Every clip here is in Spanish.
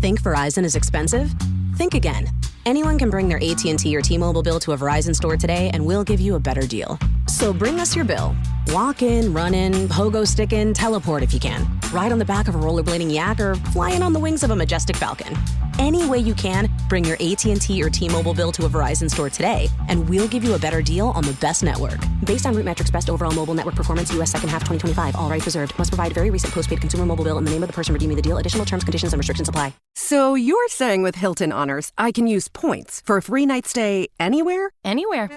Think Verizon is expensive? Think again. Anyone can bring their AT&T or T-Mobile bill to a Verizon store today and we'll give you a better deal. So bring us your bill. Walk in, run in, pogo stick in, teleport if you can. Ride on the back of a rollerblading yak or fly in on the wings of a majestic falcon. Any way you can, bring your AT&T or T-Mobile bill to a Verizon store today and we'll give you a better deal on the best network. Based on RootMetrics best overall mobile network performance, U.S. second half 2025. All rights reserved. Must provide very recent postpaid consumer mobile bill in the name of the person redeeming the deal. Additional terms, conditions, and restrictions apply. So you're saying with Hilton Honors, I can use points for a free night stay anywhere? Anywhere.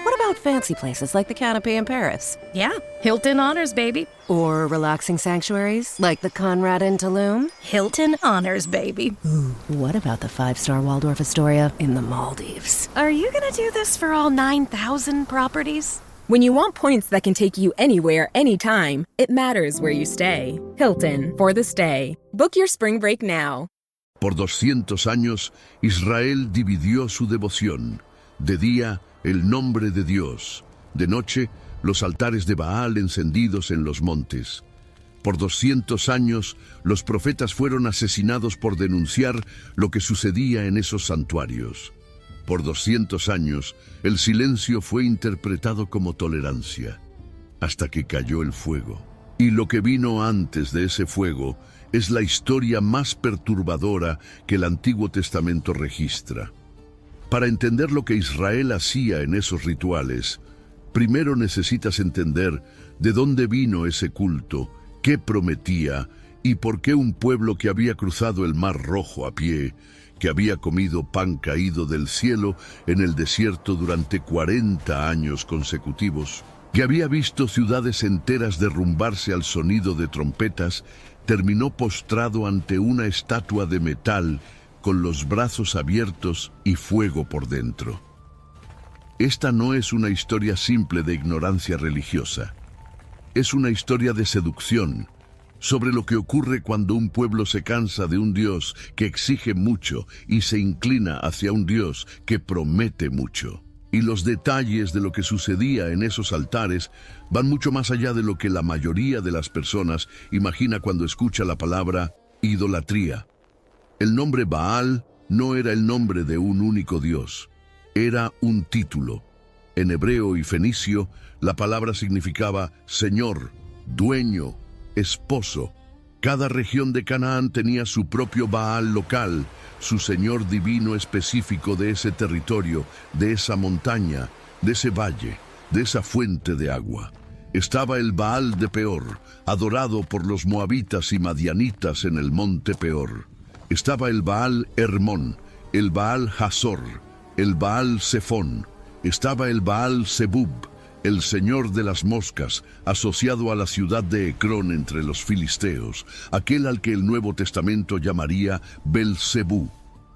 What about fancy places like the Canopy in Paris? Yeah, Hilton Honors, baby. Or relaxing sanctuaries like the Conrad in Tulum? Hilton Honors, baby. Ooh, what about the 5-star Waldorf Astoria in the Maldives? Are you gonna do this for all 9,000 properties? When you want points that can take you anywhere, anytime, it matters where you stay. Hilton, for the stay. Book your spring break now. Por 200 años, Israel dividió su devoción. De día, el nombre de Dios. De noche, los altares de Baal encendidos en los montes. Por 200 años, los profetas fueron asesinados por denunciar lo que sucedía en esos santuarios. Por 200 años, el silencio fue interpretado como tolerancia, hasta que cayó el fuego. Y lo que vino antes de ese fuego es la historia más perturbadora que el Antiguo Testamento registra. Para entender lo que Israel hacía en esos rituales, primero necesitas entender de dónde vino ese culto, qué prometía y por qué un pueblo que había cruzado el Mar Rojo a pie, que había comido pan caído del cielo en el desierto durante 40 años consecutivos, que había visto ciudades enteras derrumbarse al sonido de trompetas, terminó postrado ante una estatua de metal con los brazos abiertos y fuego por dentro. Esta no es una historia simple de ignorancia religiosa. Es una historia de seducción, sobre lo que ocurre cuando un pueblo se cansa de un Dios que exige mucho y se inclina hacia un Dios que promete mucho. Y los detalles de lo que sucedía en esos altares van mucho más allá de lo que la mayoría de las personas imagina cuando escucha la palabra idolatría. El nombre Baal no era el nombre de un único Dios, era un título. En hebreo y fenicio, la palabra significaba señor, dueño, esposo. Cada región de Canaán tenía su propio Baal local, su señor divino específico de ese territorio, de esa montaña, de ese valle, de esa fuente de agua. Estaba el Baal de Peor, adorado por los moabitas y madianitas en el monte Peor. Estaba el Baal Hermón, el Baal Hazor, el Baal Zephón. Estaba el Baal Zebub, el señor de las moscas, asociado a la ciudad de Ecrón entre los filisteos, aquel al que el Nuevo Testamento llamaría Belzebú.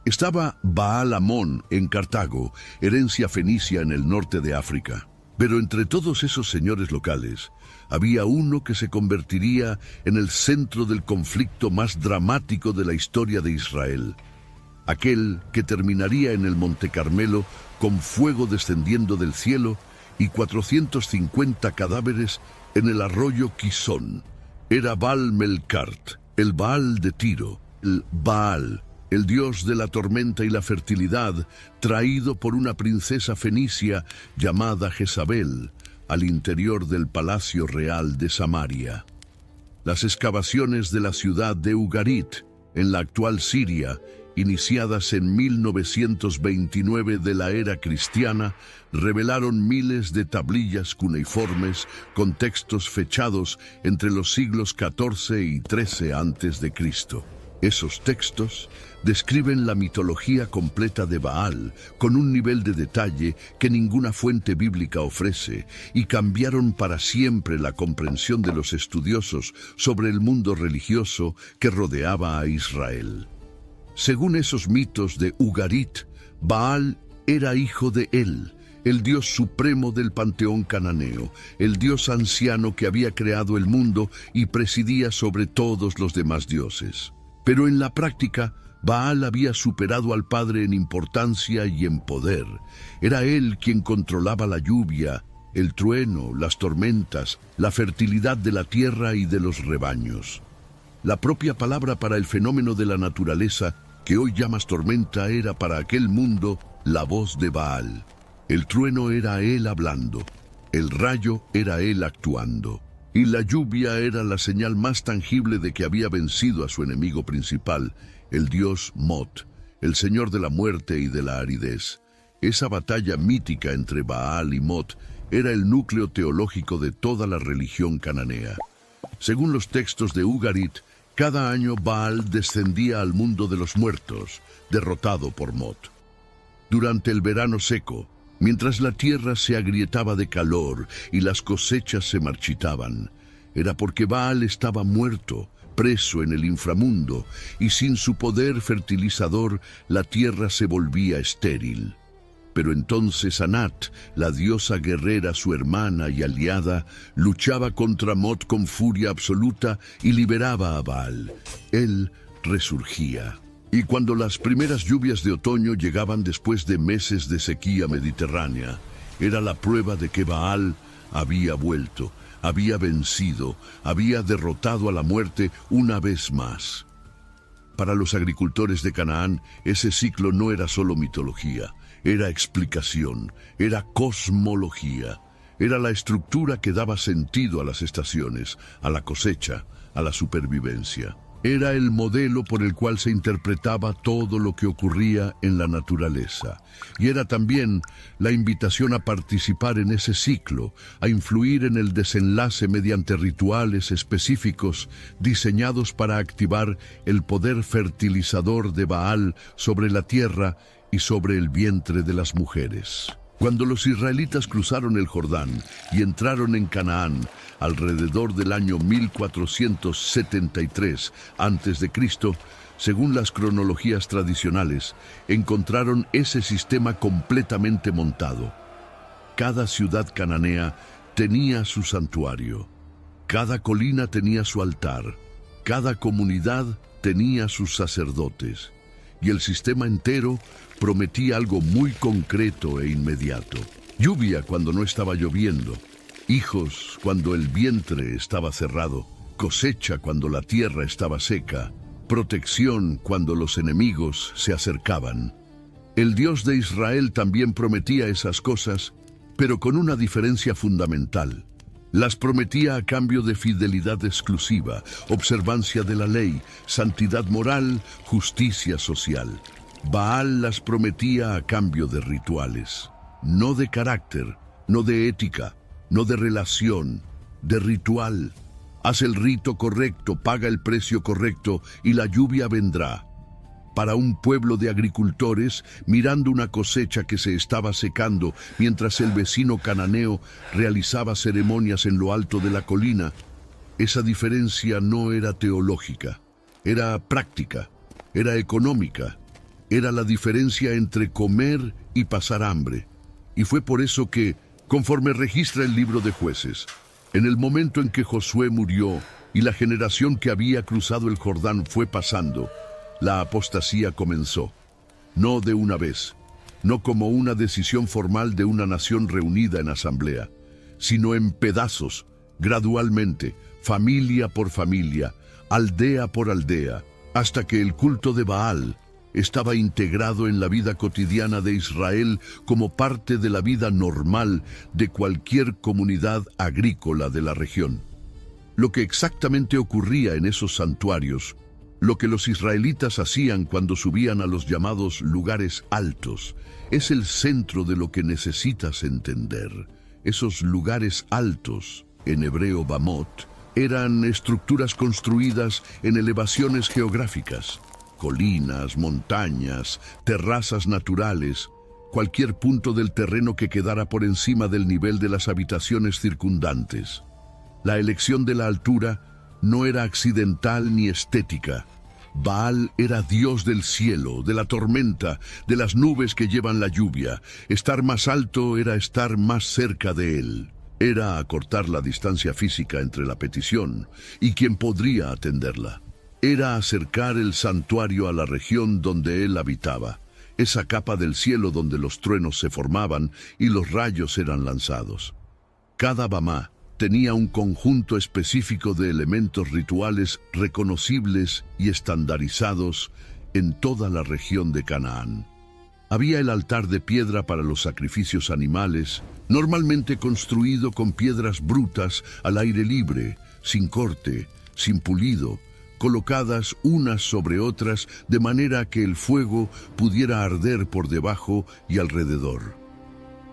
Estaba Baal Amón en Cartago, herencia fenicia en el norte de África. Pero entre todos esos señores locales, había uno que se convertiría en el centro del conflicto más dramático de la historia de Israel. Aquel que terminaría en el Monte Carmelo con fuego descendiendo del cielo y 450 cadáveres en el arroyo Quizón. Era Baal Melcart, el Baal de Tiro, el Baal, el dios de la tormenta y la fertilidad, traído por una princesa fenicia llamada Jezabel, al interior del palacio real de Samaria. Las excavaciones de la ciudad de Ugarit, en la actual Siria, iniciadas en 1929 de la era cristiana, revelaron miles de tablillas cuneiformes con textos fechados entre los siglos XIV y XIII a.C. Esos textos describen la mitología completa de Baal con un nivel de detalle que ninguna fuente bíblica ofrece y cambiaron para siempre la comprensión de los estudiosos sobre el mundo religioso que rodeaba a Israel. Según esos mitos de Ugarit, Baal era hijo de El, el dios supremo del panteón cananeo, el dios anciano que había creado el mundo y presidía sobre todos los demás dioses. Pero en la práctica, Baal había superado al padre en importancia y en poder. Era él quien controlaba la lluvia, el trueno, las tormentas, la fertilidad de la tierra y de los rebaños. La propia palabra para el fenómeno de la naturaleza que hoy llamas tormenta era para aquel mundo la voz de Baal. El trueno era él hablando, el rayo era él actuando, y la lluvia era la señal más tangible de que había vencido a su enemigo principal, el dios Mot, el señor de la muerte y de la aridez. Esa batalla mítica entre Baal y Mot era el núcleo teológico de toda la religión cananea. Según los textos de Ugarit, cada año Baal descendía al mundo de los muertos, derrotado por Mot. Durante el verano seco, mientras la tierra se agrietaba de calor y las cosechas se marchitaban, era porque Baal estaba muerto, preso en el inframundo, y sin su poder fertilizador la tierra se volvía estéril. Pero entonces Anat, la diosa guerrera, su hermana y aliada, luchaba contra Mot con furia absoluta y liberaba a Baal. Él resurgía. Y cuando las primeras lluvias de otoño llegaban después de meses de sequía mediterránea, era la prueba de que Baal había vuelto, había vencido, había derrotado a la muerte una vez más. Para los agricultores de Canaán, ese ciclo no era solo mitología, era explicación, era cosmología, era la estructura que daba sentido a las estaciones, a la cosecha, a la supervivencia. Era el modelo por el cual se interpretaba todo lo que ocurría en la naturaleza. Y era también la invitación a participar en ese ciclo, a influir en el desenlace mediante rituales específicos diseñados para activar el poder fertilizador de Baal sobre la tierra y sobre el vientre de las mujeres. Cuando los israelitas cruzaron el Jordán y entraron en Canaán, alrededor del año 1473 a.C., según las cronologías tradicionales, encontraron ese sistema completamente montado. Cada ciudad cananea tenía su santuario, cada colina tenía su altar, cada comunidad tenía sus sacerdotes, y el sistema entero prometía algo muy concreto e inmediato. Lluvia cuando no estaba lloviendo, hijos cuando el vientre estaba cerrado, cosecha cuando la tierra estaba seca, protección cuando los enemigos se acercaban. El Dios de Israel también prometía esas cosas, pero con una diferencia fundamental. Las prometía a cambio de fidelidad exclusiva, observancia de la ley, santidad moral, justicia social. Baal las prometía a cambio de rituales, no de carácter, no de ética, no de relación, de ritual. Haz el rito correcto, paga el precio correcto y la lluvia vendrá. Para un pueblo de agricultores, mirando una cosecha que se estaba secando mientras el vecino cananeo realizaba ceremonias en lo alto de la colina, esa diferencia no era teológica, era práctica, era económica, era la diferencia entre comer y pasar hambre. Y fue por eso que, conforme registra el libro de Jueces, en el momento en que Josué murió y la generación que había cruzado el Jordán fue pasando, la apostasía comenzó, no de una vez, no como una decisión formal de una nación reunida en asamblea, sino en pedazos, gradualmente, familia por familia, aldea por aldea, hasta que el culto de Baal estaba integrado en la vida cotidiana de Israel como parte de la vida normal de cualquier comunidad agrícola de la región. Lo que exactamente ocurría en esos santuarios, lo que los israelitas hacían cuando subían a los llamados lugares altos, es el centro de lo que necesitas entender. Esos lugares altos, en hebreo Bamot, eran estructuras construidas en elevaciones geográficas, colinas, montañas, terrazas naturales, cualquier punto del terreno que quedara por encima del nivel de las habitaciones circundantes. La elección de la altura no era accidental ni estética. Baal era Dios del cielo, de la tormenta, de las nubes que llevan la lluvia. Estar más alto era estar más cerca de él. Era acortar la distancia física entre la petición y quien podría atenderla. Era acercar el santuario a la región donde él habitaba, esa capa del cielo donde los truenos se formaban y los rayos eran lanzados. Cada bamá tenía un conjunto específico de elementos rituales reconocibles y estandarizados en toda la región de Canaán. Había el altar de piedra para los sacrificios animales, normalmente construido con piedras brutas al aire libre, sin corte, sin pulido, colocadas unas sobre otras de manera que el fuego pudiera arder por debajo y alrededor.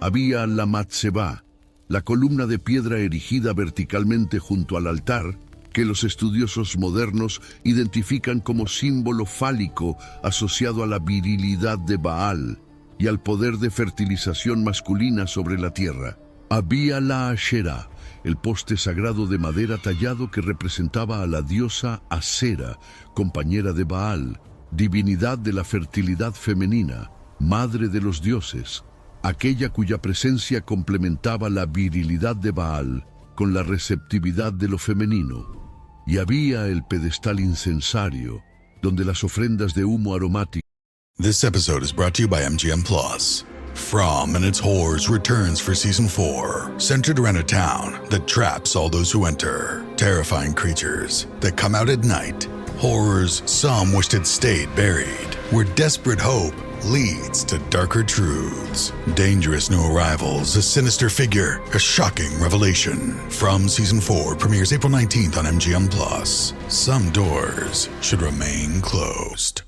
Había la matzebá, la columna de piedra erigida verticalmente junto al altar, que los estudiosos modernos identifican como símbolo fálico asociado a la virilidad de Baal y al poder de fertilización masculina sobre la tierra. Había la Asherá, el poste sagrado de madera tallado que representaba a la diosa Asera, compañera de Baal, divinidad de la fertilidad femenina, madre de los dioses, aquella cuya presencia complementaba la virilidad de Baal con la receptividad de lo femenino. Y había el pedestal incensario, donde las ofrendas de humo aromático. This episode is brought to you by MGM Plus. From and its Horrors returns for Season 4, centered around a town that traps all those who enter. Terrifying creatures that come out at night. Horrors some wished had stayed buried, where desperate hope leads to darker truths. Dangerous new arrivals, a sinister figure, a shocking revelation. From Season 4 premieres April 19th on MGM Plus. Some doors should remain closed.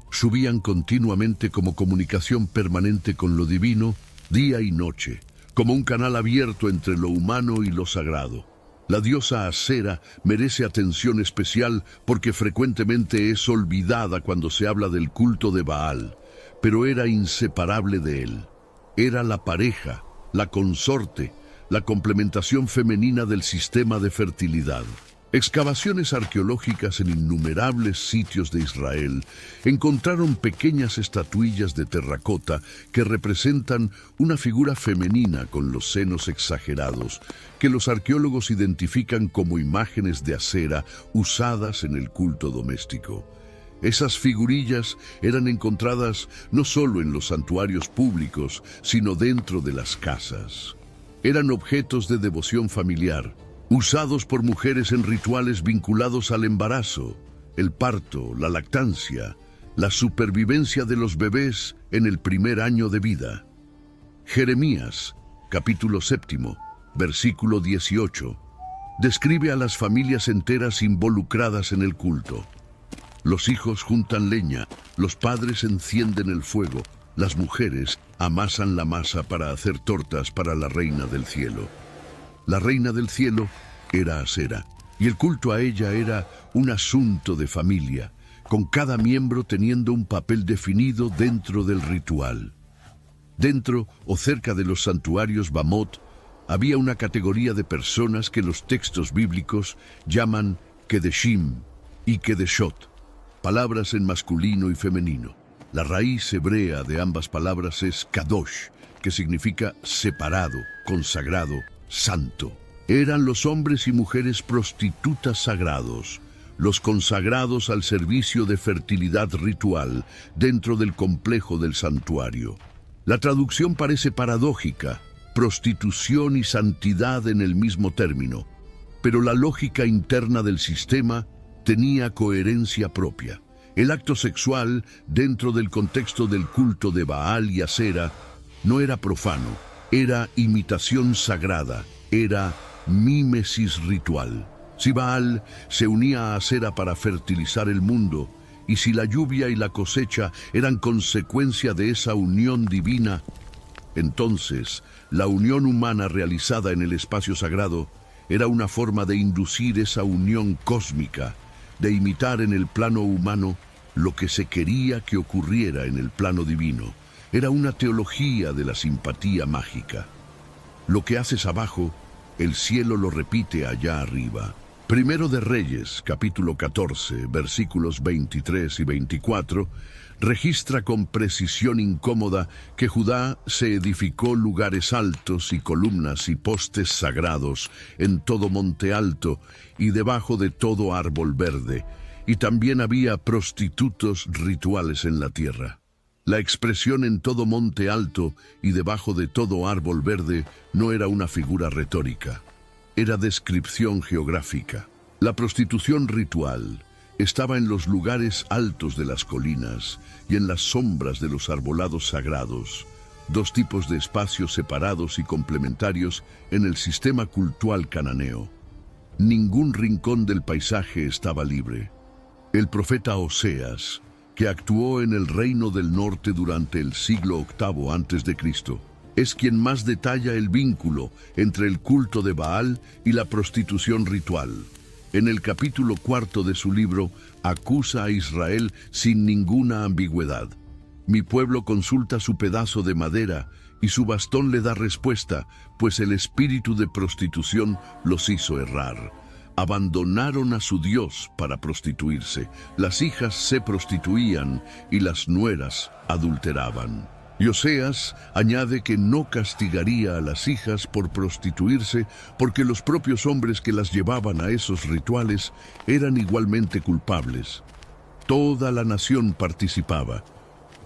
Subían continuamente como comunicación permanente con lo divino, día y noche, como un canal abierto entre lo humano y lo sagrado. La diosa Asera merece atención especial porque frecuentemente es olvidada cuando se habla del culto de Baal, pero era inseparable de él. Era la pareja, la consorte, la complementación femenina del sistema de fertilidad. Excavaciones arqueológicas en innumerables sitios de Israel encontraron pequeñas estatuillas de terracota que representan una figura femenina con los senos exagerados, que los arqueólogos identifican como imágenes de Asera usadas en el culto doméstico. Esas figurillas eran encontradas no solo en los santuarios públicos, sino dentro de las casas. Eran objetos de devoción familiar, usados por mujeres en rituales vinculados al embarazo, el parto, la lactancia, la supervivencia de los bebés en el primer año de vida. Jeremías, capítulo 7, versículo 18, describe a las familias enteras involucradas en el culto. Los hijos juntan leña, los padres encienden el fuego, las mujeres amasan la masa para hacer tortas para la reina del cielo. La reina del cielo era Asera, y el culto a ella era un asunto de familia, con cada miembro teniendo un papel definido dentro del ritual. Dentro o cerca de los santuarios Bamot había una categoría de personas que los textos bíblicos llaman Kedeshim y Kedeshot, palabras en masculino y femenino. La raíz hebrea de ambas palabras es Kadosh, que significa separado, consagrado, santo. Eran los hombres y mujeres prostitutas sagrados, los consagrados al servicio de fertilidad ritual dentro del complejo del santuario. La traducción parece paradójica, prostitución y santidad en el mismo término, pero la lógica interna del sistema tenía coherencia propia. El acto sexual, dentro del contexto del culto de Baal y Asera, no era profano, era imitación sagrada, era mímesis ritual. Si Baal se unía a Asera para fertilizar el mundo, y si la lluvia y la cosecha eran consecuencia de esa unión divina, entonces la unión humana realizada en el espacio sagrado era una forma de inducir esa unión cósmica, de imitar en el plano humano lo que se quería que ocurriera en el plano divino. Era una teología de la simpatía mágica. Lo que haces abajo, el cielo lo repite allá arriba. Primero de Reyes, capítulo 14, versículos 23 y 24, registra con precisión incómoda que Judá se edificó lugares altos y columnas y postes sagrados en todo monte alto y debajo de todo árbol verde, y también había prostitutos rituales en la tierra. La expresión en todo monte alto y debajo de todo árbol verde no era una figura retórica, era descripción geográfica. La prostitución ritual estaba en los lugares altos de las colinas y en las sombras de los arbolados sagrados, dos tipos de espacios separados y complementarios en el sistema cultural cananeo. Ningún rincón del paisaje estaba libre. El profeta Oseas, que actuó en el reino del norte durante el siglo VIII a.C., es quien más detalla el vínculo entre el culto de Baal y la prostitución ritual. En el capítulo 4 de su libro, acusa a Israel sin ninguna ambigüedad. Mi pueblo consulta su pedazo de madera y su bastón le da respuesta, pues el espíritu de prostitución los hizo errar. Abandonaron a su Dios para prostituirse. Las hijas se prostituían y las nueras adulteraban. Y Oseas añade que no castigaría a las hijas por prostituirse porque los propios hombres que las llevaban a esos rituales eran igualmente culpables. Toda la nación participaba.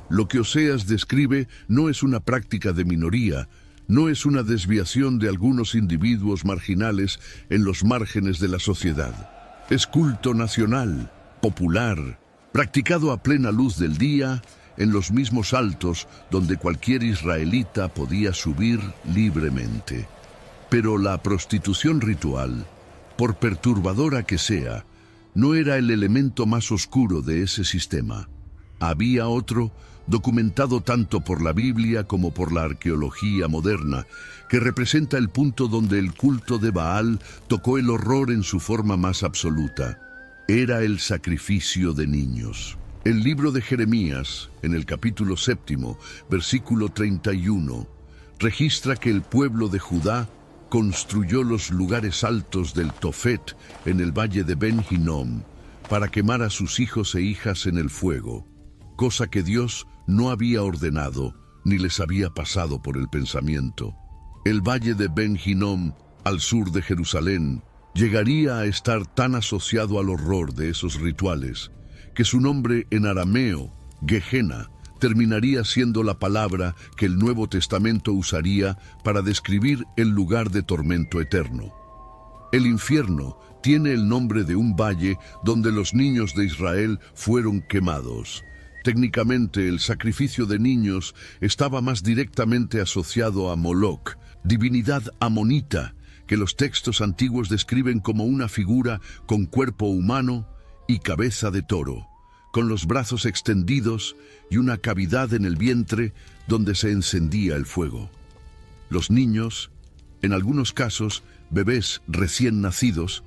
Lo que Oseas describe no es una práctica de minoría, no es una desviación de algunos individuos marginales en los márgenes de la sociedad. Es culto nacional, popular, practicado a plena luz del día, en los mismos altos donde cualquier israelita podía subir libremente. Pero la prostitución ritual, por perturbadora que sea, no era el elemento más oscuro de ese sistema. Había otro, documentado tanto por la Biblia como por la arqueología moderna, que representa el punto donde el culto de Baal tocó el horror en su forma más absoluta. Era el sacrificio de niños. El libro de Jeremías, en el capítulo 7, versículo 31, registra que el pueblo de Judá construyó los lugares altos del Tofet en el valle de Ben Hinnom para quemar a sus hijos e hijas en el fuego, cosa que Dios no había ordenado ni les había pasado por el pensamiento. El valle de Ben Hinnom, al sur de Jerusalén, llegaría a estar tan asociado al horror de esos rituales que su nombre en arameo, Gehenna, terminaría siendo la palabra que el Nuevo Testamento usaría para describir el lugar de tormento eterno. El infierno tiene el nombre de un valle donde los niños de Israel fueron quemados. Técnicamente, el sacrificio de niños estaba más directamente asociado a Moloch, divinidad amonita, que los textos antiguos describen como una figura con cuerpo humano y cabeza de toro, con los brazos extendidos y una cavidad en el vientre donde se encendía el fuego. Los niños, en algunos casos bebés recién nacidos,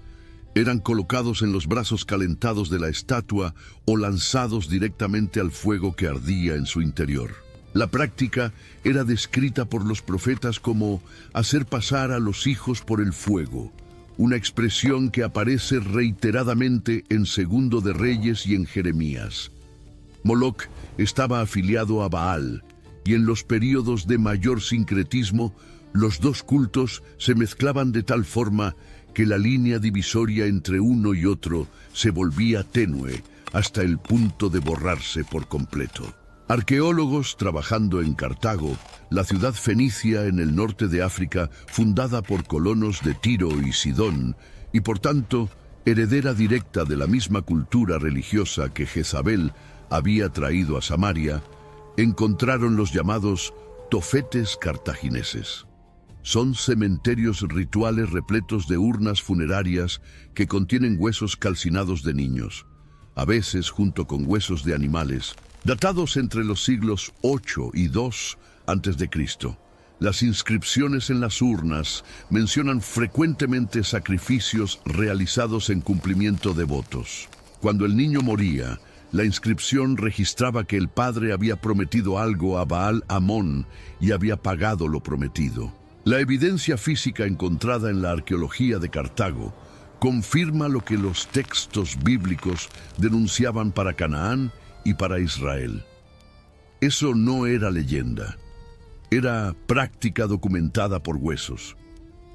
eran colocados en los brazos calentados de la estatua o lanzados directamente al fuego que ardía en su interior. La práctica era descrita por los profetas como hacer pasar a los hijos por el fuego, una expresión que aparece reiteradamente en Segundo de Reyes y en Jeremías. Moloch estaba afiliado a Baal, y en los períodos de mayor sincretismo, los dos cultos se mezclaban de tal forma que la línea divisoria entre uno y otro se volvía tenue hasta el punto de borrarse por completo. Arqueólogos trabajando en Cartago, la ciudad fenicia en el norte de África, fundada por colonos de Tiro y Sidón, y por tanto heredera directa de la misma cultura religiosa que Jezabel había traído a Samaria, encontraron los llamados tofetes cartagineses. Son cementerios rituales repletos de urnas funerarias que contienen huesos calcinados de niños, a veces junto con huesos de animales, datados entre los siglos 8 y 2 a.C. Las inscripciones en las urnas mencionan frecuentemente sacrificios realizados en cumplimiento de votos. Cuando el niño moría, la inscripción registraba que el padre había prometido algo a Baal Amón y había pagado lo prometido. La evidencia física encontrada en la arqueología de Cartago confirma lo que los textos bíblicos denunciaban para Canaán y para Israel. Eso no era leyenda, era práctica documentada por huesos.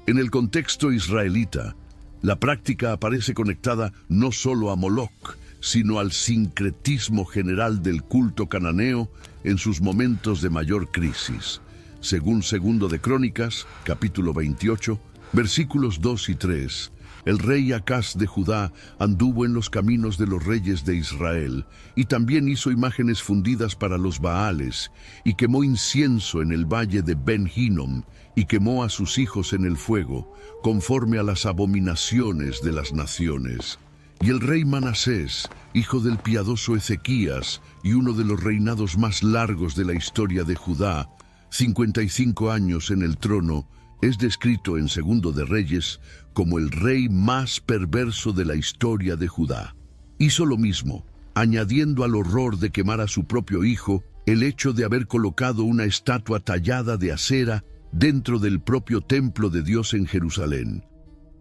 En el contexto israelita, la práctica aparece conectada no solo a Moloch, sino al sincretismo general del culto cananeo en sus momentos de mayor crisis. Según Segundo de Crónicas, capítulo 28, versículos 2 y 3, el rey Acaz de Judá anduvo en los caminos de los reyes de Israel, y también hizo imágenes fundidas para los Baales, y quemó incienso en el valle de Ben Hinnom, y quemó a sus hijos en el fuego, conforme a las abominaciones de las naciones. Y el rey Manasés, hijo del piadoso Ezequías, y uno de los reinados más largos de la historia de Judá, 55 años en el trono, es descrito en Segundo de Reyes como el rey más perverso de la historia de Judá. Hizo lo mismo, añadiendo al horror de quemar a su propio hijo el hecho de haber colocado una estatua tallada de acera dentro del propio templo de Dios en Jerusalén,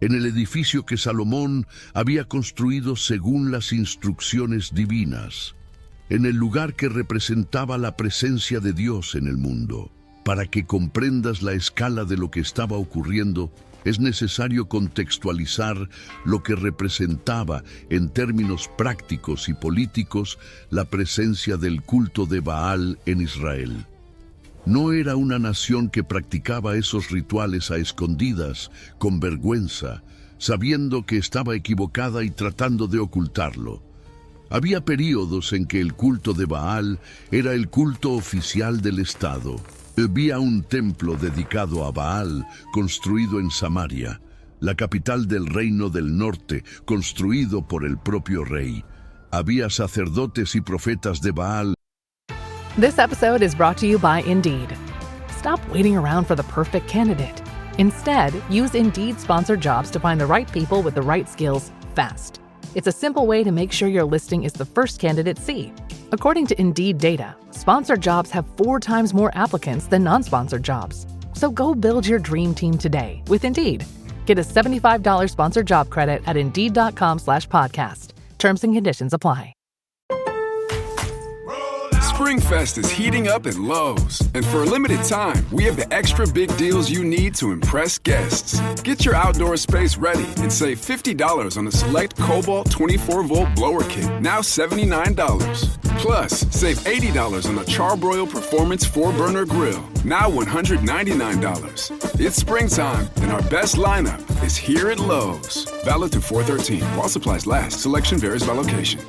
en el edificio que Salomón había construido según las instrucciones divinas, en el lugar que representaba la presencia de Dios en el mundo. Para que comprendas la escala de lo que estaba ocurriendo, es necesario contextualizar lo que representaba en términos prácticos y políticos la presencia del culto de Baal en Israel. No era una nación que practicaba esos rituales a escondidas, con vergüenza, sabiendo que estaba equivocada y tratando de ocultarlo. Había períodos en que el culto de Baal era el culto oficial del Estado. Había un templo dedicado a Baal, construido en Samaria, la capital del reino del norte, construido por el propio rey. Había sacerdotes y profetas de Baal. This episode is brought to you by Indeed. Stop waiting around for the perfect candidate. Instead, use Indeed sponsored jobs to find the right people with the right skills fast. It's a simple way to make sure your listing is the first candidates see. According to Indeed data, sponsored jobs have 4 times more applicants than non-sponsored jobs. So go build your dream team today with Indeed. Get a $75 sponsored job credit at Indeed.com/podcast. Terms and conditions apply. SpringFest is heating up at Lowe's, and for a limited time, we have the extra big deals you need to impress guests. Get your outdoor space ready and save $50 on a select Cobalt 24-volt blower kit, now $79. Plus, save $80 on a Charbroil Performance 4-burner grill, now $199. It's springtime, and our best lineup is here at Lowe's. Valid through 4/13. While supplies last. Selection varies by location.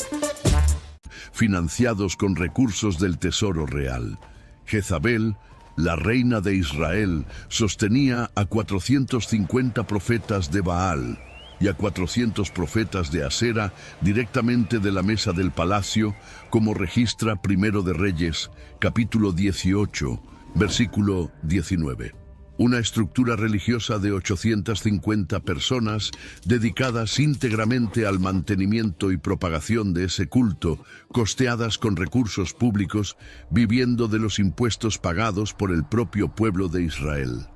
Financiados con recursos del tesoro real. Jezabel, la reina de Israel, sostenía a 450 profetas de Baal y a 400 profetas de Asera directamente de la mesa del palacio, como registra Primero de Reyes, capítulo 18, versículo 19. Una estructura religiosa de 850 personas dedicadas íntegramente al mantenimiento y propagación de ese culto, costeadas con recursos públicos, viviendo de los impuestos pagados por el propio pueblo de Israel.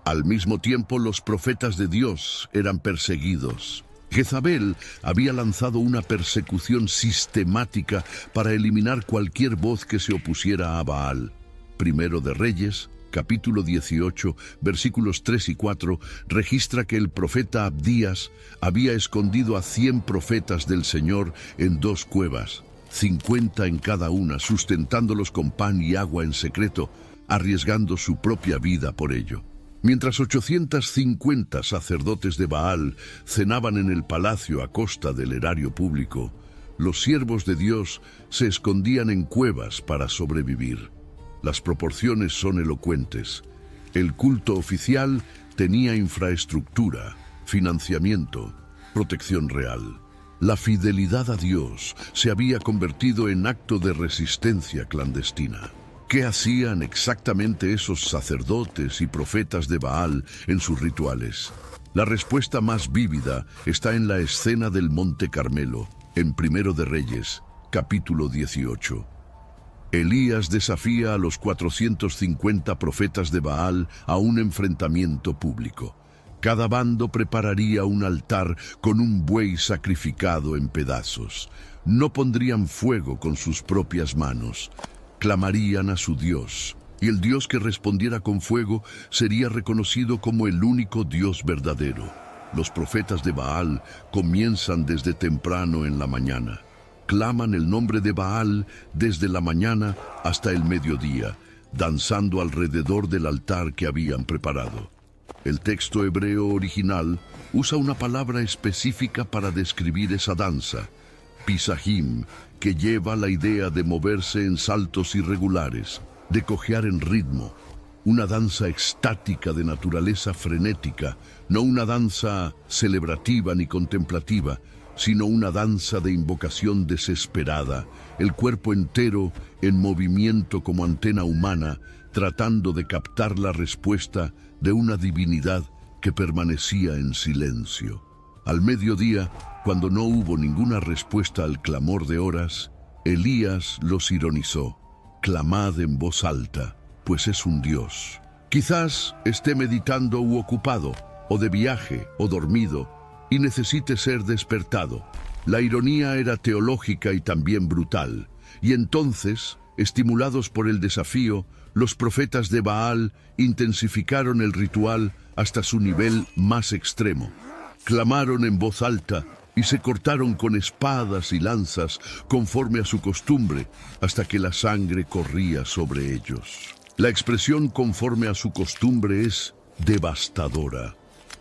Al mismo tiempo, los profetas de Dios eran perseguidos. Jezabel había lanzado una persecución sistemática para eliminar cualquier voz que se opusiera a Baal. Primero de Reyes, capítulo 18, versículos 3 y 4, registra que el profeta Abdías había escondido a 100 profetas del Señor en 2 cuevas, 50 en cada una, sustentándolos con pan y agua en secreto, arriesgando su propia vida por ello. Mientras 850 sacerdotes de Baal cenaban en el palacio a costa del erario público, los siervos de Dios se escondían en cuevas para sobrevivir. Las proporciones son elocuentes. El culto oficial tenía infraestructura, financiamiento, protección real. La fidelidad a Dios se había convertido en acto de resistencia clandestina. ¿Qué hacían exactamente esos sacerdotes y profetas de Baal en sus rituales? La respuesta más vívida está en la escena del Monte Carmelo, en Primero de Reyes, capítulo 18. Elías desafía a los 450 profetas de Baal a un enfrentamiento público. Cada bando prepararía un altar con un buey sacrificado en pedazos. No pondrían fuego con sus propias manos. Clamarían a su Dios, y el Dios que respondiera con fuego sería reconocido como el único Dios verdadero. Los profetas de Baal comienzan desde temprano en la mañana. claman el nombre de Baal desde la mañana hasta el mediodía, danzando alrededor del altar que habían preparado. El texto hebreo original usa una palabra específica para describir esa danza, pisahim, que lleva la idea de moverse en saltos irregulares, de cojear en ritmo, una danza extática de naturaleza frenética, no una danza celebrativa ni contemplativa, sino una danza de invocación desesperada, el cuerpo entero en movimiento como antena humana, tratando de captar la respuesta de una divinidad que permanecía en silencio. Al mediodía, cuando no hubo ninguna respuesta al clamor de horas, Elías los ironizó: «Clamad en voz alta, pues es un Dios. Quizás esté meditando u ocupado, o de viaje, o dormido, y necesite ser despertado». La ironía era teológica y también brutal, y entonces, estimulados por el desafío, los profetas de Baal intensificaron el ritual hasta su nivel más extremo. Clamaron en voz alta y se cortaron con espadas y lanzas conforme a su costumbre, hasta que la sangre corría sobre ellos. La expresión conforme a su costumbre es devastadora.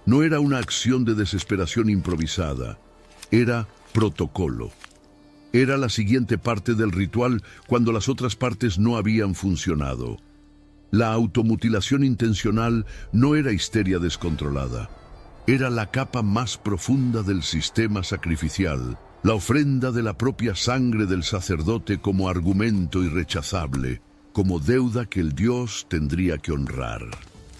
No era una acción de desesperación improvisada, era protocolo. Era la siguiente parte del ritual cuando las otras partes no habían funcionado. La automutilación intencional no era histeria descontrolada. Era la capa más profunda del sistema sacrificial, la ofrenda de la propia sangre del sacerdote como argumento irrechazable, como deuda que el Dios tendría que honrar.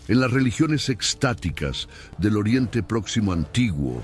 En las religiones extáticas del Oriente Próximo antiguo,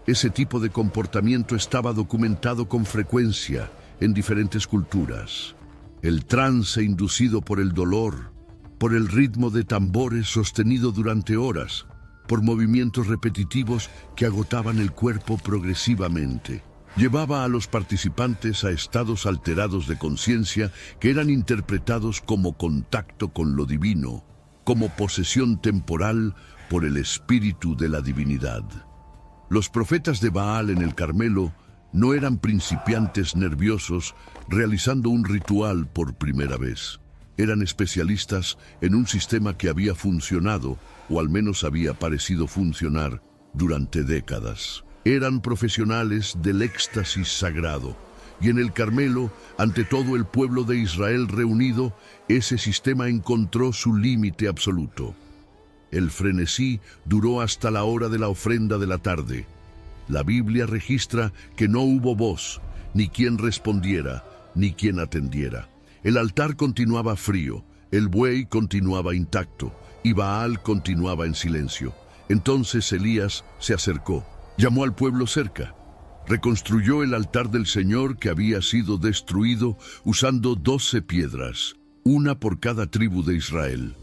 ese tipo de comportamiento estaba documentado con frecuencia en diferentes culturas. El trance inducido por el dolor, por el ritmo de tambores sostenido durante horas, por movimientos repetitivos que agotaban el cuerpo progresivamente, llevaba a los participantes a estados alterados de conciencia que eran interpretados como contacto con lo divino, como posesión temporal por el espíritu de la divinidad. Los profetas de Baal en el Carmelo no eran principiantes nerviosos realizando un ritual por primera vez. Eran especialistas en un sistema que había funcionado, o al menos había parecido funcionar, durante décadas. Eran profesionales del éxtasis sagrado, y en el Carmelo, ante todo el pueblo de Israel reunido, ese sistema encontró su límite absoluto. El frenesí duró hasta la hora de la ofrenda de la tarde. La Biblia registra que no hubo voz, ni quien respondiera, ni quien atendiera. El altar continuaba frío, el buey continuaba intacto, y Baal continuaba en silencio. Entonces Elías se acercó, llamó al pueblo cerca, reconstruyó el altar del Señor que había sido destruido usando 12 piedras, una por cada tribu de Israel.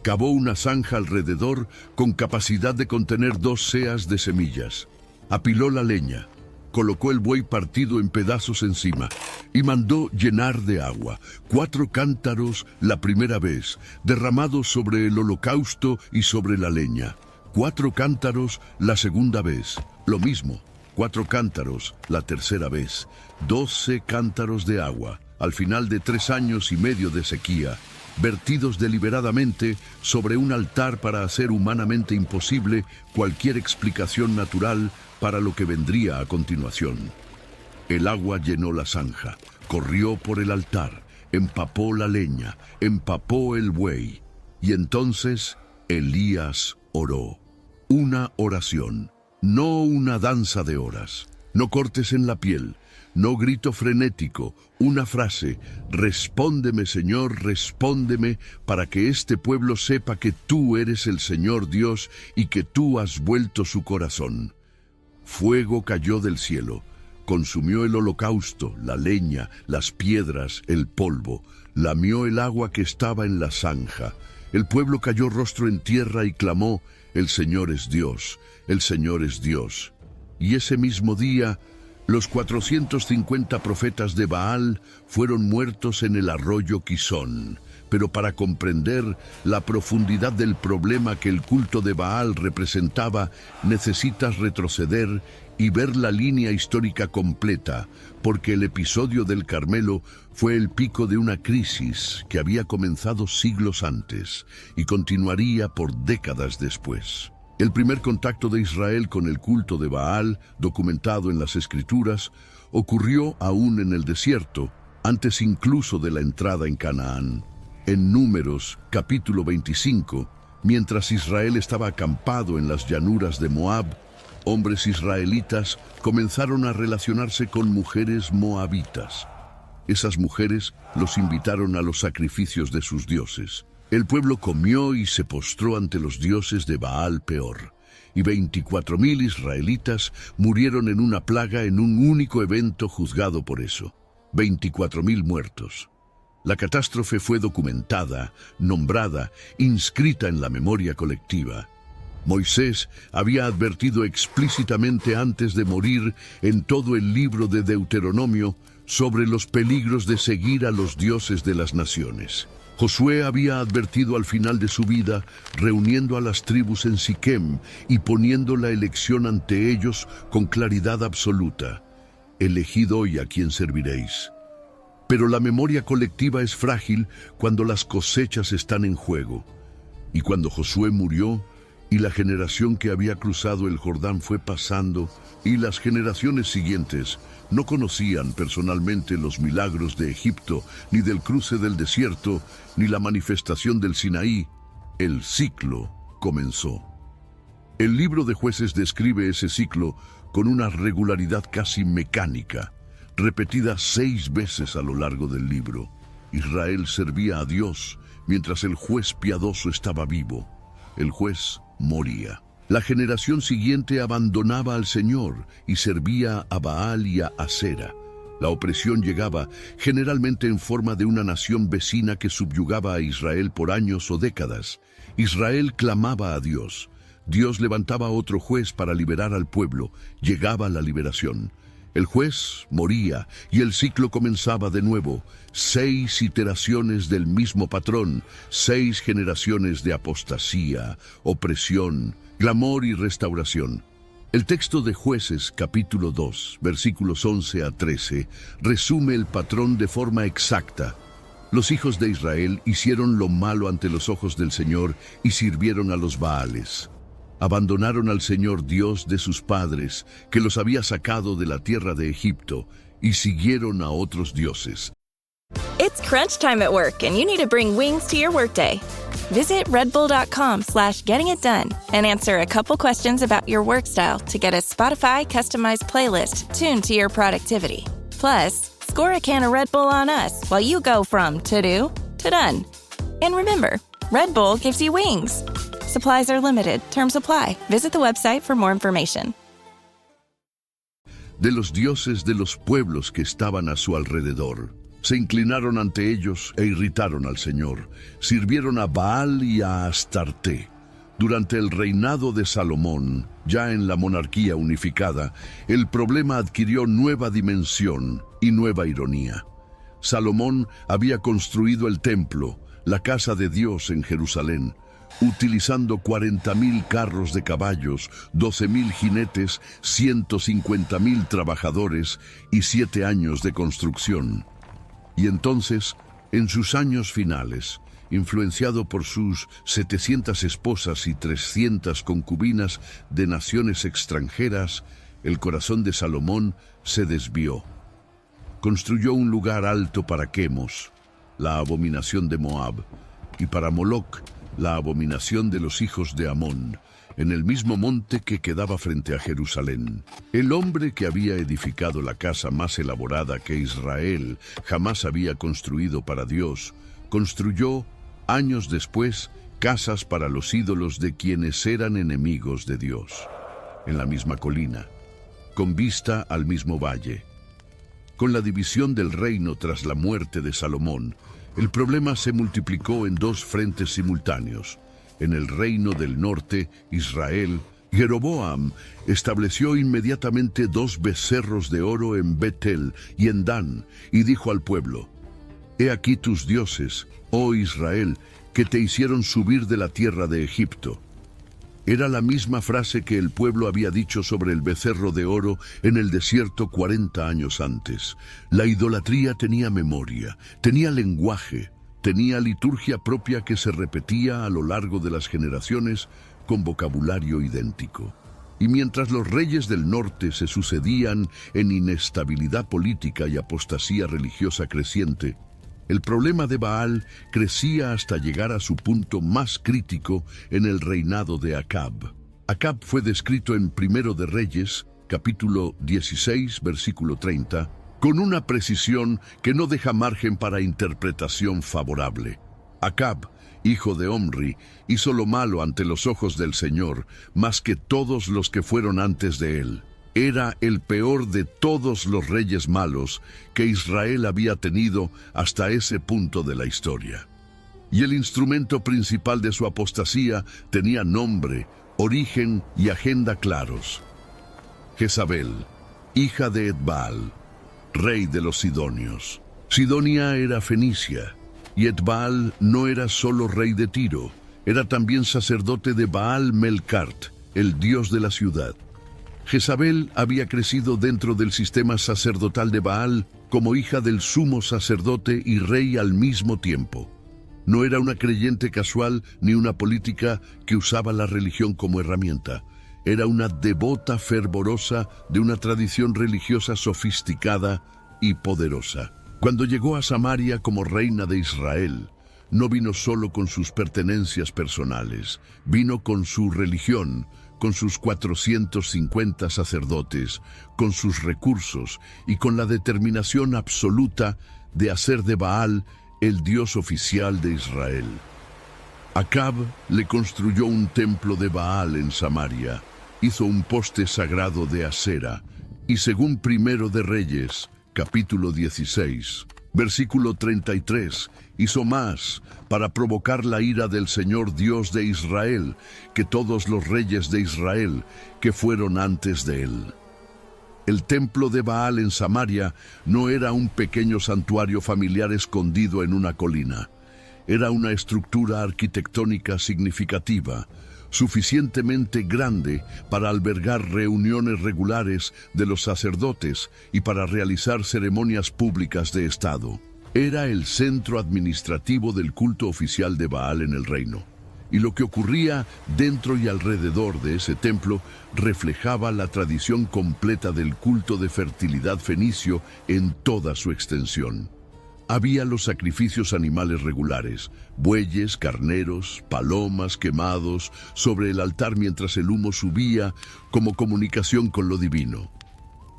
Cavó una zanja alrededor con capacidad de contener 2 seas de semillas. Apiló la leña, colocó el buey partido en pedazos encima y mandó llenar de agua 4 cántaros la primera vez, derramados sobre el holocausto y sobre la leña. 4 cántaros la segunda vez, lo mismo, 4 cántaros la tercera vez, 12 cántaros de agua, al final de 3 años y medio de sequía, vertidos deliberadamente sobre un altar para hacer humanamente imposible cualquier explicación natural para lo que vendría a continuación. El agua llenó la zanja, corrió por el altar, empapó la leña, empapó el buey, y entonces Elías oró. Una oración, no una danza de horas, no cortes en la piel, no grito frenético, una frase: respóndeme, Señor, respóndeme, para que este pueblo sepa que tú eres el Señor Dios y que tú has vuelto su corazón. Fuego cayó del cielo, consumió el holocausto, la leña, las piedras, el polvo, lamió el agua que estaba en la zanja. El pueblo cayó rostro en tierra y clamó: el Señor es Dios, el Señor es Dios. Y ese mismo día, los 450 profetas de Baal fueron muertos en el arroyo Quizón, Pero para comprender la profundidad del problema que el culto de Baal representaba, necesitas retroceder y ver la línea histórica completa, porque el episodio del Carmelo fue el pico de una crisis que había comenzado siglos antes y continuaría por décadas después. El primer contacto de Israel con el culto de Baal, documentado en las Escrituras, ocurrió aún en el desierto, antes incluso de la entrada en Canaán. En Números, capítulo 25, mientras Israel estaba acampado en las llanuras de Moab, hombres israelitas comenzaron a relacionarse con mujeres moabitas. Esas mujeres los invitaron a los sacrificios de sus dioses. El pueblo comió y se postró ante los dioses de Baal Peor, y 24,000 israelitas murieron en una plaga en un único evento juzgado por eso. 24,000 muertos. La catástrofe fue documentada, nombrada, inscrita en la memoria colectiva. Moisés había advertido explícitamente antes de morir en todo el libro de Deuteronomio sobre los peligros de seguir a los dioses de las naciones. Josué había advertido al final de su vida, reuniendo a las tribus en Siquem y poniendo la elección ante ellos con claridad absoluta. Elegid hoy a quién serviréis. Pero la memoria colectiva es frágil cuando las cosechas están en juego. Y cuando Josué murió, y la generación que había cruzado el Jordán fue pasando, y las generaciones siguientes no conocían personalmente los milagros de Egipto, ni del cruce del desierto, ni la manifestación del Sinaí, el ciclo comenzó. El libro de Jueces describe ese ciclo con una regularidad casi mecánica, repetida 6 veces a lo largo del libro. Israel servía a Dios mientras el juez piadoso estaba vivo. El juez moría. La generación siguiente abandonaba al Señor y servía a Baal y a Asera. La opresión llegaba generalmente en forma de una nación vecina que subyugaba a Israel por años o décadas. Israel clamaba a Dios. Dios levantaba otro juez para liberar al pueblo. Llegaba la liberación. El juez moría y el ciclo comenzaba de nuevo. 6 iteraciones del mismo patrón, 6 generaciones de apostasía, opresión, clamor y restauración. El texto de Jueces, capítulo 2, versículos 11 a 13, resume el patrón de forma exacta. Los hijos de Israel hicieron lo malo ante los ojos del Señor y sirvieron a los Baales. Abandonaron al Señor Dios de sus padres, que los había sacado de la tierra de Egipto, y siguieron a otros dioses. It's crunch time at work, and you need to bring wings to your workday. Visit redbull.com/gettingitdone and answer a couple questions about your work style to get a Spotify customized playlist tuned to your productivity. Plus, score a can of Red Bull on us while you go from to-do to done. And remember, Red Bull gives you wings. Supplies are limited. Terms apply. Visit the website for more information. De los dioses de los pueblos que estaban a su alrededor. Se inclinaron ante ellos e irritaron al Señor. Sirvieron a Baal y a Astarte. Durante el reinado de Salomón, ya en la monarquía unificada, el problema adquirió nueva dimensión y nueva ironía. Salomón había construido el templo, la casa de Dios en Jerusalén, utilizando 40,000 carros de caballos, 12,000 jinetes, 150,000 trabajadores y 7 años de construcción. Y entonces, en sus años finales, influenciado por sus 700 esposas y 300 concubinas de naciones extranjeras, el corazón de Salomón se desvió. Construyó un lugar alto para Quemos, la abominación de Moab, y para Moloc, la abominación de los hijos de Amón, en el mismo monte que quedaba frente a Jerusalén. El hombre que había edificado la casa más elaborada que Israel jamás había construido para Dios, construyó, años después, casas para los ídolos de quienes eran enemigos de Dios, en la misma colina, con vista al mismo valle. Con la división del reino tras la muerte de Salomón, el problema se multiplicó en 2 frentes simultáneos. En el reino del norte, Israel, Jeroboam estableció inmediatamente 2 becerros de oro en Betel y en Dan, y dijo al pueblo: He aquí tus dioses, oh Israel, que te hicieron subir de la tierra de Egipto. Era la misma frase que el pueblo había dicho sobre el becerro de oro en el desierto 40 años antes. La idolatría tenía memoria, tenía lenguaje, tenía liturgia propia que se repetía a lo largo de las generaciones con vocabulario idéntico. Y mientras los reyes del norte se sucedían en inestabilidad política y apostasía religiosa creciente, el problema de Baal crecía hasta llegar a su punto más crítico en el reinado de Acab. Acab fue descrito en Primero de Reyes, capítulo 16, versículo 30, con una precisión que no deja margen para interpretación favorable. Acab, hijo de Omri, hizo lo malo ante los ojos del Señor, más que todos los que fueron antes de él. Era el peor de todos los reyes malos que Israel había tenido hasta ese punto de la historia. Y el instrumento principal de su apostasía tenía nombre, origen y agenda claros. Jezabel, hija de Etbaal, rey de los Sidonios. Sidonia era Fenicia, y Etbaal no era solo rey de Tiro, era también sacerdote de Baal Melcart, el dios de la ciudad. Jezabel había crecido dentro del sistema sacerdotal de Baal como hija del sumo sacerdote y rey al mismo tiempo. No era una creyente casual ni una política que usaba la religión como herramienta. Era una devota fervorosa de una tradición religiosa sofisticada y poderosa. Cuando llegó a Samaria como reina de Israel, no vino solo con sus pertenencias personales, vino con su religión, con sus 450 sacerdotes, con sus recursos y con la determinación absoluta de hacer de Baal el dios oficial de Israel. Acab le construyó un templo de Baal en Samaria, hizo un poste sagrado de Asera, y según Primero de Reyes, capítulo 16, versículo 33, hizo más para provocar la ira del Señor Dios de Israel que todos los reyes de Israel que fueron antes de él. El templo de Baal en Samaria no era un pequeño santuario familiar escondido en una colina. Era una estructura arquitectónica significativa, suficientemente grande para albergar reuniones regulares de los sacerdotes y para realizar ceremonias públicas de Estado. Era el centro administrativo del culto oficial de Baal en el reino. Y lo que ocurría dentro y alrededor de ese templo reflejaba la tradición completa del culto de fertilidad fenicio en toda su extensión. Había los sacrificios animales regulares, bueyes, carneros, palomas quemados sobre el altar mientras el humo subía como comunicación con lo divino.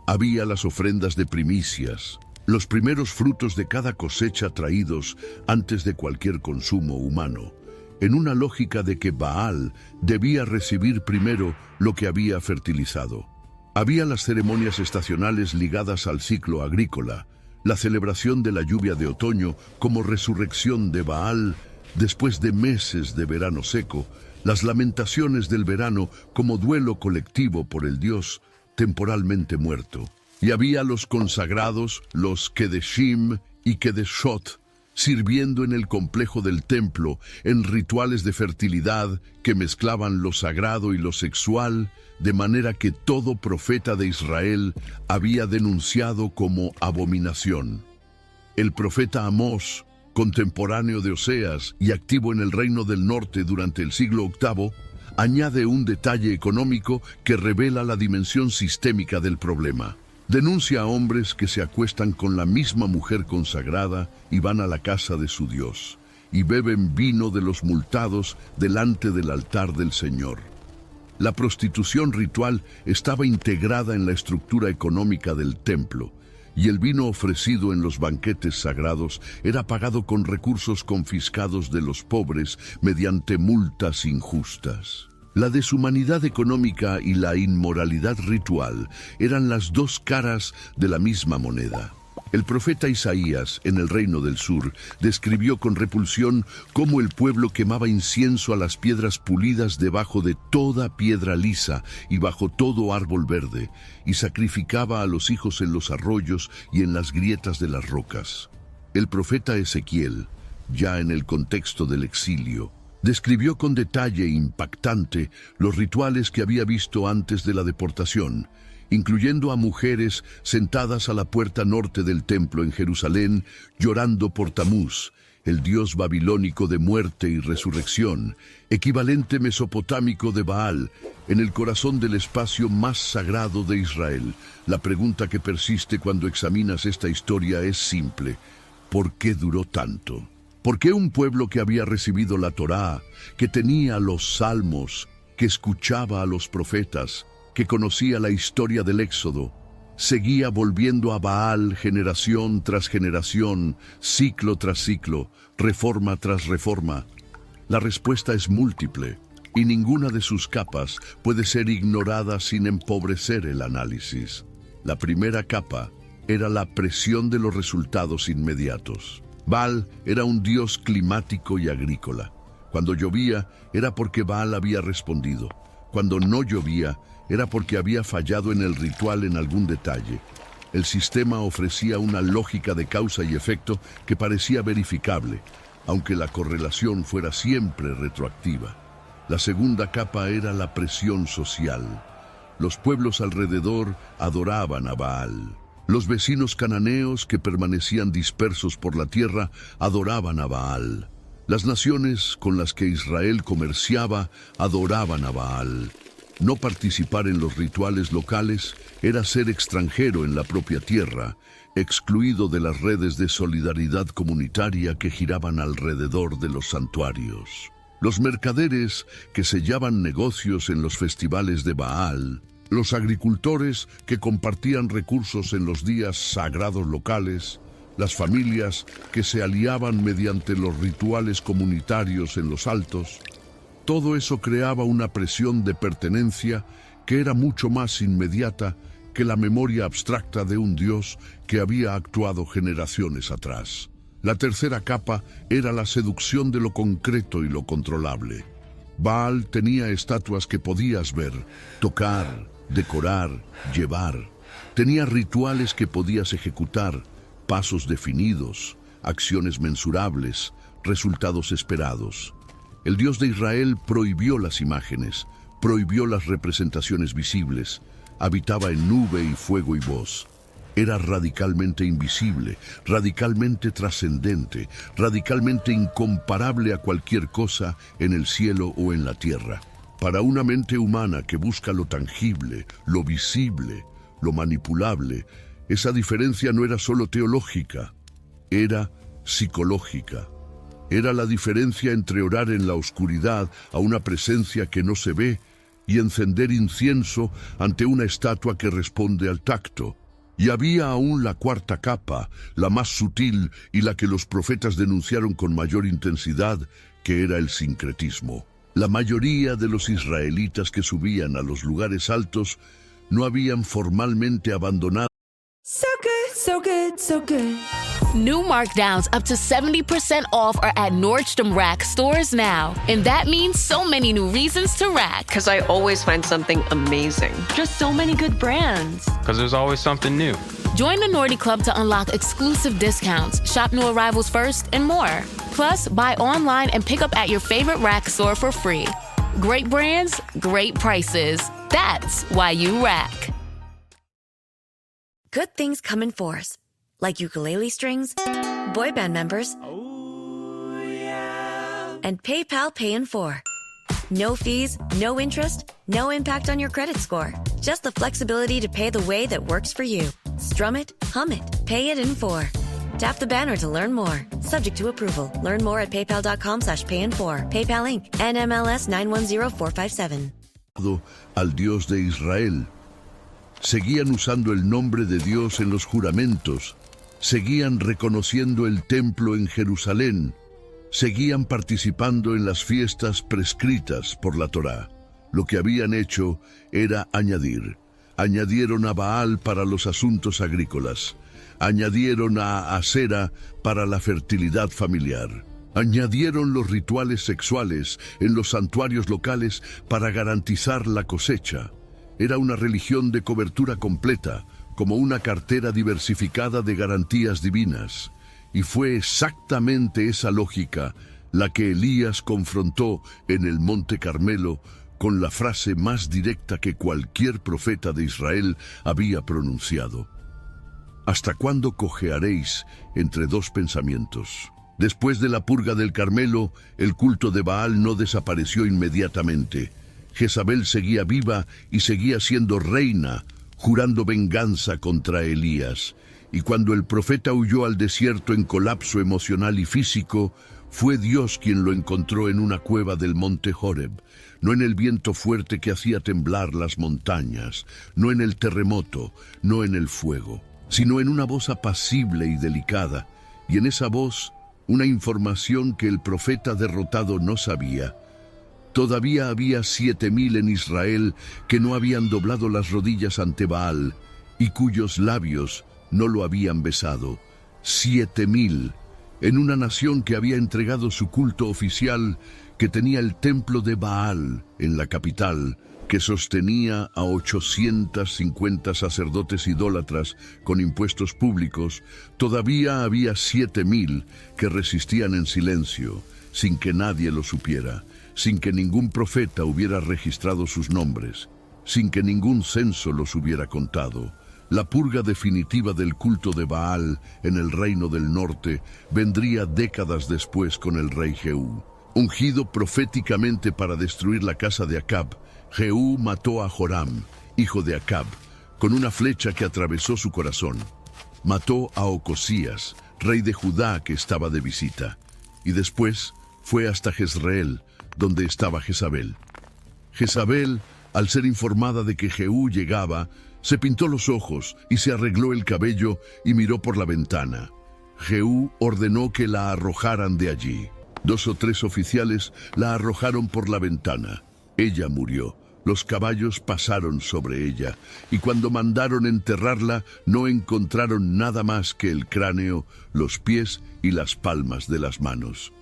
Había las ofrendas de primicias, los primeros frutos de cada cosecha traídos antes de cualquier consumo humano, en una lógica de que Baal debía recibir primero lo que había fertilizado. Había las ceremonias estacionales ligadas al ciclo agrícola, la celebración de la lluvia de otoño como resurrección de Baal después de meses de verano seco, las lamentaciones del verano como duelo colectivo por el dios temporalmente muerto. Y había los consagrados, los Kedeshim y Kedeshot, sirviendo en el complejo del templo en rituales de fertilidad que mezclaban lo sagrado y lo sexual, de manera que todo profeta de Israel había denunciado como abominación. El profeta Amós, contemporáneo de Oseas y activo en el reino del norte durante el siglo VIII, añade un detalle económico que revela la dimensión sistémica del problema. Denuncia a hombres que se acuestan con la misma mujer consagrada y van a la casa de su Dios, y beben vino de los multados delante del altar del Señor. La prostitución ritual estaba integrada en la estructura económica del templo, y el vino ofrecido en los banquetes sagrados era pagado con recursos confiscados de los pobres mediante multas injustas. La deshumanidad económica y la inmoralidad ritual eran las dos caras de la misma moneda. El profeta Isaías, en el Reino del Sur, describió con repulsión cómo el pueblo quemaba incienso a las piedras pulidas debajo de toda piedra lisa y bajo todo árbol verde, y sacrificaba a los hijos en los arroyos y en las grietas de las rocas. El profeta Ezequiel, ya en el contexto del exilio, describió con detalle impactante los rituales que había visto antes de la deportación, incluyendo a mujeres sentadas a la puerta norte del templo en Jerusalén, llorando por Tamuz, el dios babilónico de muerte y resurrección, equivalente mesopotámico de Baal, en el corazón del espacio más sagrado de Israel. La pregunta que persiste cuando examinas esta historia es simple: ¿por qué duró tanto? ¿Por qué un pueblo que había recibido la Torá, que tenía los salmos, que escuchaba a los profetas, que conocía la historia del Éxodo, seguía volviendo a Baal generación tras generación, ciclo tras ciclo, reforma tras reforma? La respuesta es múltiple, y ninguna de sus capas puede ser ignorada sin empobrecer el análisis. La primera capa era la presión de los resultados inmediatos. Baal era un dios climático y agrícola. Cuando llovía, era porque Baal había respondido. Cuando no llovía, era porque había fallado en el ritual en algún detalle. El sistema ofrecía una lógica de causa y efecto que parecía verificable, aunque la correlación fuera siempre retroactiva. La segunda capa era la presión social. Los pueblos alrededor adoraban a Baal. Los vecinos cananeos que permanecían dispersos por la tierra adoraban a Baal. Las naciones con las que Israel comerciaba adoraban a Baal. No participar en los rituales locales era ser extranjero en la propia tierra, excluido de las redes de solidaridad comunitaria que giraban alrededor de los santuarios. Los mercaderes que sellaban negocios en los festivales de Baal, los agricultores que compartían recursos en los días sagrados locales, las familias que se aliaban mediante los rituales comunitarios en los altos, todo eso creaba una presión de pertenencia que era mucho más inmediata que la memoria abstracta de un dios que había actuado generaciones atrás. La tercera capa era la seducción de lo concreto y lo controlable. Baal tenía estatuas que podías ver, tocar, decorar, llevar. Tenía rituales que podías ejecutar, pasos definidos, acciones mensurables, resultados esperados. El Dios de Israel prohibió las imágenes, prohibió las representaciones visibles, habitaba en nube y fuego y voz. Era radicalmente invisible, radicalmente trascendente, radicalmente incomparable a cualquier cosa en el cielo o en la tierra. Para una mente humana que busca lo tangible, lo visible, lo manipulable, esa diferencia no era solo teológica, era psicológica. Era la diferencia entre orar en la oscuridad a una presencia que no se ve y encender incienso ante una estatua que responde al tacto. Y había aún la cuarta capa, la más sutil y la que los profetas denunciaron con mayor intensidad, que era el sincretismo. La mayoría de los israelitas que subían a los lugares altos no habían formalmente abandonado. So good, so good, so good. New markdowns up to 70% off are at Nordstrom Rack stores now. And that means so many new reasons to rack. Because I always find something amazing. Just so many good brands. Because there's always something new. Join the Nordy Club to unlock exclusive discounts, shop new arrivals first, and more. Plus, buy online and pick up at your favorite Rack store for free. Great brands, great prices. That's why you rack. Good things come in fours, like ukulele strings, boy band members, and PayPal Pay in 4. No fees, no interest, no impact on your credit score. Just the flexibility to pay the way that works for you. Strum it, hum it, pay it in 4. Tap the banner to learn more. Subject to approval. Learn more at paypal.com/payin4. PayPal Inc. NMLS 910457. Al Dios de Israel. Seguían usando el nombre de Dios en los juramentos, seguían reconociendo el templo en Jerusalén, seguían participando en las fiestas prescritas por la Torá. Lo que habían hecho era añadir. Añadieron a Baal para los asuntos agrícolas, añadieron a Asera para la fertilidad familiar, añadieron los rituales sexuales en los santuarios locales para garantizar la cosecha. Era una religión de cobertura completa, como una cartera diversificada de garantías divinas. y fue exactamente esa lógica la que Elías confrontó en el Monte Carmelo con la frase más directa que cualquier profeta de Israel había pronunciado. ¿Hasta cuándo cojearéis entre dos pensamientos? Después de la purga del Carmelo, el culto de Baal no desapareció inmediatamente. Jezabel seguía viva y seguía siendo reina, jurando venganza contra Elías. Y cuando el profeta huyó al desierto en colapso emocional y físico, fue Dios quien lo encontró en una cueva del monte Horeb, no en el viento fuerte que hacía temblar las montañas, no en el terremoto, no en el fuego, sino en una voz apacible y delicada, y en esa voz una información que el profeta derrotado no sabía. Todavía había 7,000 en Israel que no habían doblado las rodillas ante Baal y cuyos labios no lo habían besado. 7,000 en una nación que había entregado su culto oficial, que tenía el templo de Baal en la capital, que sostenía a 850 sacerdotes idólatras con impuestos públicos. Todavía había 7,000 que resistían en silencio, sin que nadie lo supiera, sin que ningún profeta hubiera registrado sus nombres, sin que ningún censo los hubiera contado. La purga definitiva del culto de Baal en el reino del norte vendría décadas después con el rey Jehú. Ungido proféticamente para destruir la casa de Acab, Jehú mató a Joram, hijo de Acab, con una flecha que atravesó su corazón. Mató a Ocosías, rey de Judá que estaba de visita, y después fue hasta Jezreel, donde estaba Jezabel. Jezabel, al ser informada de que Jehú llegaba, se pintó los ojos y se arregló el cabello y miró por la ventana. Jehú ordenó que la arrojaran de allí. 2 o 3 oficiales la arrojaron por la ventana. Ella murió. Los caballos pasaron sobre ella, y cuando mandaron enterrarla, no encontraron nada más que el cráneo, los pies y las palmas de las manos.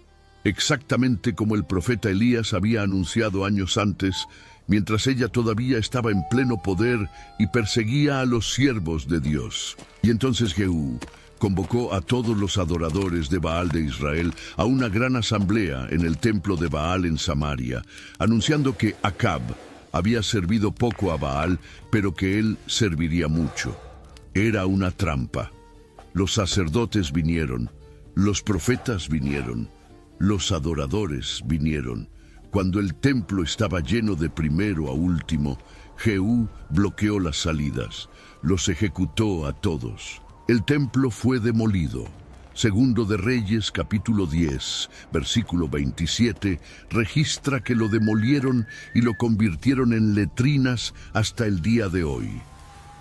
Exactamente como el profeta Elías había anunciado años antes, mientras ella todavía estaba en pleno poder y perseguía a los siervos de Dios. Y entonces Jehú convocó a todos los adoradores de Baal de Israel a una gran asamblea en el templo de Baal en Samaria, anunciando que Acab había servido poco a Baal, pero que él serviría mucho. Era una trampa. Los sacerdotes vinieron, los profetas vinieron, los adoradores vinieron. Cuando el templo estaba lleno de primero a último, Jehú bloqueó las salidas, los ejecutó a todos. El templo fue demolido. Segundo de Reyes, capítulo 10, versículo 27, registra que lo demolieron y lo convirtieron en letrinas hasta el día de hoy.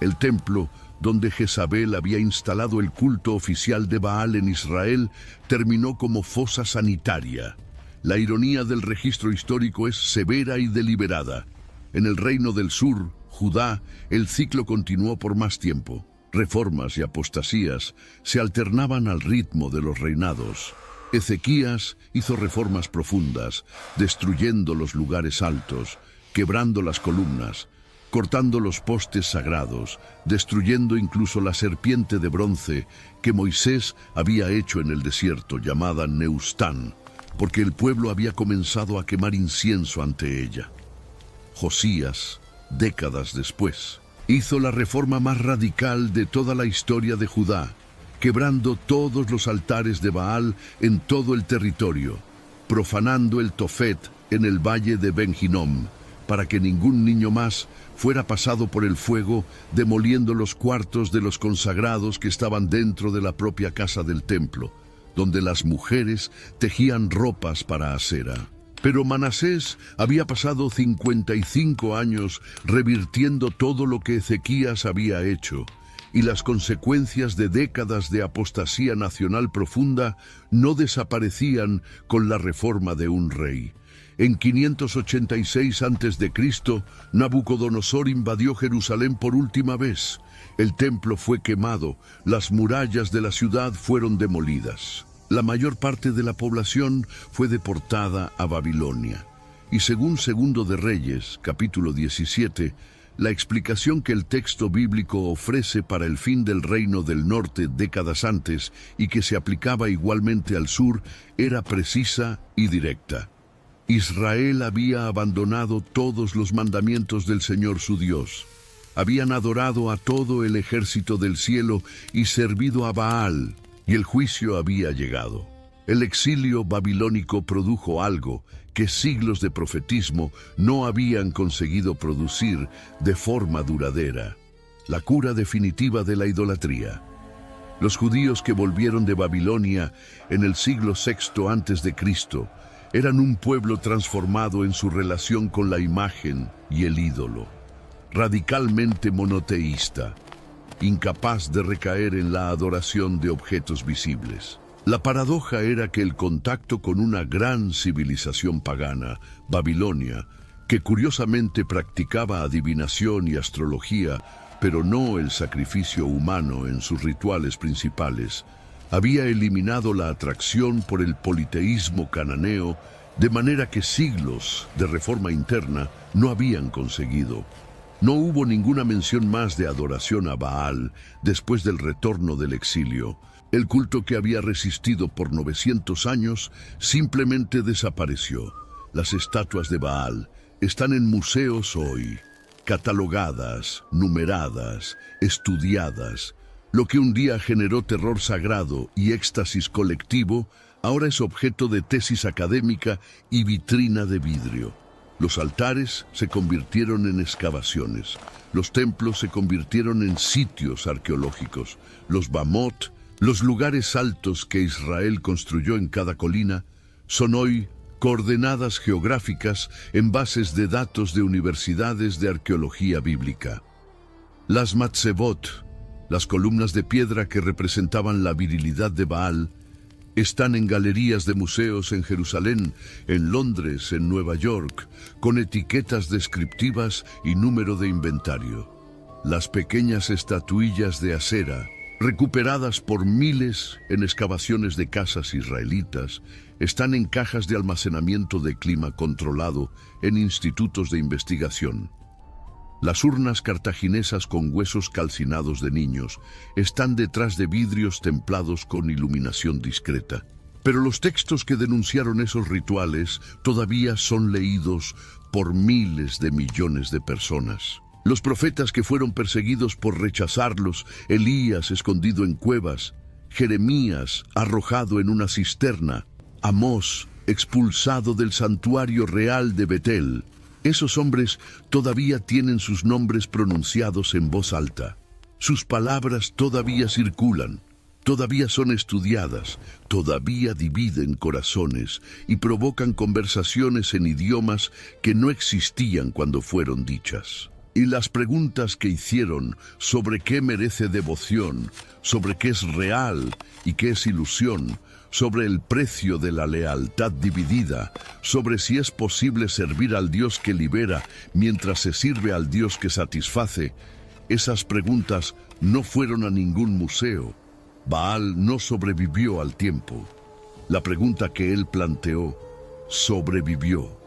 El templo, donde Jezabel había instalado el culto oficial de Baal en Israel, terminó como fosa sanitaria. La ironía del registro histórico es severa y deliberada. En el reino del sur, Judá, el ciclo continuó por más tiempo. Reformas y apostasías se alternaban al ritmo de los reinados. Ezequías hizo reformas profundas, destruyendo los lugares altos, quebrando las columnas, cortando los postes sagrados, destruyendo incluso la serpiente de bronce que Moisés había hecho en el desierto, llamada Neustán, porque el pueblo había comenzado a quemar incienso ante ella. Josías, décadas después, hizo la reforma más radical de toda la historia de Judá, quebrando todos los altares de Baal en todo el territorio, profanando el Tofet en el valle de Ben Hinnom, para que ningún niño más fuera pasado por el fuego, demoliendo los cuartos de los consagrados que estaban dentro de la propia casa del templo, donde las mujeres tejían ropas para Asera. Pero Manasés había pasado 55 años revirtiendo todo lo que Ezequías había hecho, y las consecuencias de décadas de apostasía nacional profunda no desaparecían con la reforma de un rey. En 586 a.C., Nabucodonosor invadió Jerusalén por última vez. El templo fue quemado, las murallas de la ciudad fueron demolidas. La mayor parte de la población fue deportada a Babilonia. Y según Segundo de Reyes, capítulo 17, La explicación que el texto bíblico ofrece para el fin del reino del norte décadas antes y que se aplicaba igualmente al sur era precisa y directa. Israel había abandonado todos los mandamientos del Señor su Dios. Habían adorado a todo el ejército del cielo y servido a Baal, y el juicio había llegado. El exilio babilónico produjo algo que siglos de profetismo no habían conseguido producir de forma duradera: la cura definitiva de la idolatría. Los judíos que volvieron de Babilonia en el siglo VI a.C. eran un pueblo transformado en su relación con la imagen y el ídolo, radicalmente monoteísta, incapaz de recaer en la adoración de objetos visibles. La paradoja era que el contacto con una gran civilización pagana, Babilonia, que curiosamente practicaba adivinación y astrología, pero no el sacrificio humano en sus rituales principales, había eliminado la atracción por el politeísmo cananeo, de manera que siglos de reforma interna no habían conseguido. No hubo ninguna mención más de adoración a Baal después del retorno del exilio. El culto que había resistido por 900 años simplemente desapareció. Las estatuas de Baal están en museos hoy, catalogadas, numeradas, estudiadas. Lo que un día generó terror sagrado y éxtasis colectivo, ahora es objeto de tesis académica y vitrina de vidrio. Los altares se convirtieron en excavaciones. Los templos se convirtieron en sitios arqueológicos. Los Bamot, los lugares altos que Israel construyó en cada colina, son hoy coordenadas geográficas en bases de datos de universidades de arqueología bíblica. Las Matzebot, las columnas de piedra que representaban la virilidad de Baal, están en galerías de museos en Jerusalén, en Londres, en Nueva York, con etiquetas descriptivas y número de inventario. Las pequeñas estatuillas de acera, recuperadas por miles en excavaciones de casas israelitas, están en cajas de almacenamiento de clima controlado en institutos de investigación. Las urnas cartaginesas con huesos calcinados de niños están detrás de vidrios templados con iluminación discreta. Pero los textos que denunciaron esos rituales todavía son leídos por miles de millones de personas. Los profetas que fueron perseguidos por rechazarlos, Elías escondido en cuevas, Jeremías arrojado en una cisterna, Amós expulsado del santuario real de Betel. Esos hombres todavía tienen sus nombres pronunciados en voz alta. Sus palabras todavía circulan, todavía son estudiadas, todavía dividen corazones y provocan conversaciones en idiomas que no existían cuando fueron dichas. Y las preguntas que hicieron sobre qué merece devoción, sobre qué es real y qué es ilusión, sobre el precio de la lealtad dividida, sobre si es posible servir al Dios que libera mientras se sirve al Dios que satisface, esas preguntas no fueron a ningún museo. Baal no sobrevivió al tiempo. La pregunta que él planteó sobrevivió.